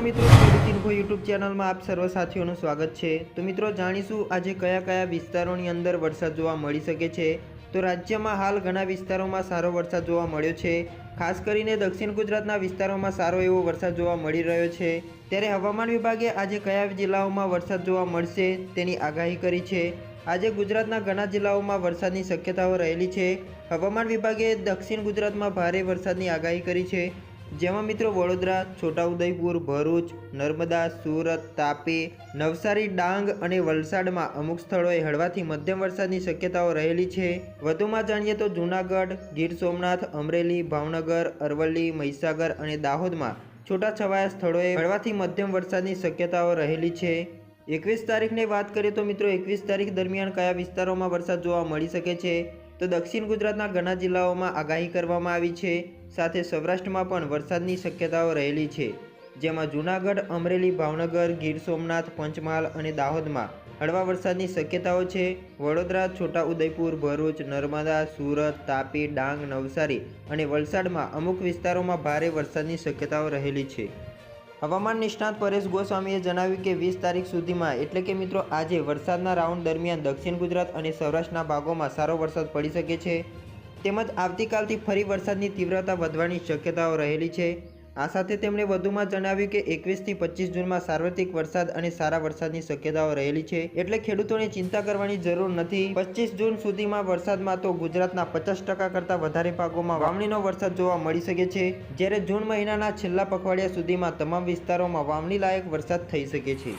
નમસ્કાર મિત્રો, ખેડૂત ઇન્ફો યુટ્યુબ ચેનલમાં આપ સર્વ સાથીઓનું સ્વાગત છે। તો મિત્રો જાણીશું આજે કયા કયા વિસ્તારોની અંદર વરસાદ જોવા મળી શકે છે। તો રાજ્યમાં હાલ ઘણા વિસ્તારોમાં સારો વરસાદ જોવા મળ્યો છે। ખાસ કરીને દક્ષિણ ગુજરાતના વિસ્તારોમાં સારો એવો વરસાદ જોવા મળી રહ્યો છે। ત્યારે હવામાન વિભાગે આજે કયા જિલ્લાઓમાં વરસાદ જોવા મળશે તેની આગાહી કરી છે। આજે ગુજરાતના ઘણા જિલ્લાઓમાં વરસાદની શક્યતાઓ રહેલી છે। હવામાન વિભાગે દક્ષિણ ગુજરાતમાં ભારે વરસાદની આગાહી કરી છે, જેમાં મિત્રો વડોદરા, છોટાઉદેપુર, ભરૂચ, નર્મદા, સુરત, તાપી, નવસારી, ડાંગ અને વલસાડમાં અમુક સ્થળોએ હળવાથી મધ્યમ વરસાદની શક્યતાઓ રહેલી છે। વધુમાં જાણીએ તો જૂનાગઢ, ગીર સોમનાથ, અમરેલી, ભાવનગર, અરવલ્લી, મહીસાગર અને દાહોદમાં છૂટાછવાયા સ્થળોએ હળવાથી મધ્યમ વરસાદની શક્યતાઓ રહેલી છે। 21 તારીખની વાત કરીએ તો મિત્રો 21 તારીખ દરમિયાન કયા વિસ્તારોમાં વરસાદ જોવા મળી શકે છે? તો દક્ષિણ ગુજરાતના ઘણા જિલ્લાઓમાં આગાહી કરવામાં આવી છે। સાથે સૌરાષ્ટ્રમાં પણ વરસાદની શક્યતાઓ રહેલી છે, જેમાં જૂનાગઢ, અમરેલી, ભાવનગર, ગીર સોમનાથ, પંચમહાલ અને દાહોદમાં હળવા વરસાદની શક્યતાઓ છે। વડોદરા, છોટાઉદેપુર, ભરૂચ, નર્મદા, સુરત, તાપી, ડાંગ, નવસારી અને વલસાડમાં અમુક વિસ્તારોમાં ભારે વરસાદની શક્યતાઓ રહેલી છે। હવામાન નિષ્ણાત પરેશ ગોસ્વામીએ જણાવ્યું કે 20 તારીખ સુધીમાં એટલે કે મિત્રો આજે વરસાદના રાઉન્ડ દરમિયાન દક્ષિણ ગુજરાત અને સૌરાષ્ટ્રના ભાગોમાં સારો વરસાદ પડી શકે છે, તેમજ આવતીકાલથી ફરી વરસાદની તીવ્રતા વધવાની શક્યતાઓ રહેલી છે। આ સાથે તેમણે વધુમાં જણાવ્યું કે 21થી 25 જૂનમાં સાર્વત્રિક વરસાદ અને સારા વરસાદની શક્યતાઓ રહેલી છે, એટલે ખેડૂતોને ચિંતા કરવાની જરૂર નથી। 25 જૂન સુધીમાં વરસાદમાં તો ગુજરાતના 50% કરતાં વધારે ભાગોમાં વાવણીનો વરસાદ જોવા મળી શકે છે, જ્યારે જૂન મહિનાના છેલ્લા પખવાડિયા સુધીમાં તમામ વિસ્તારોમાં વાવણી લાયક વરસાદ થઈ શકે છે।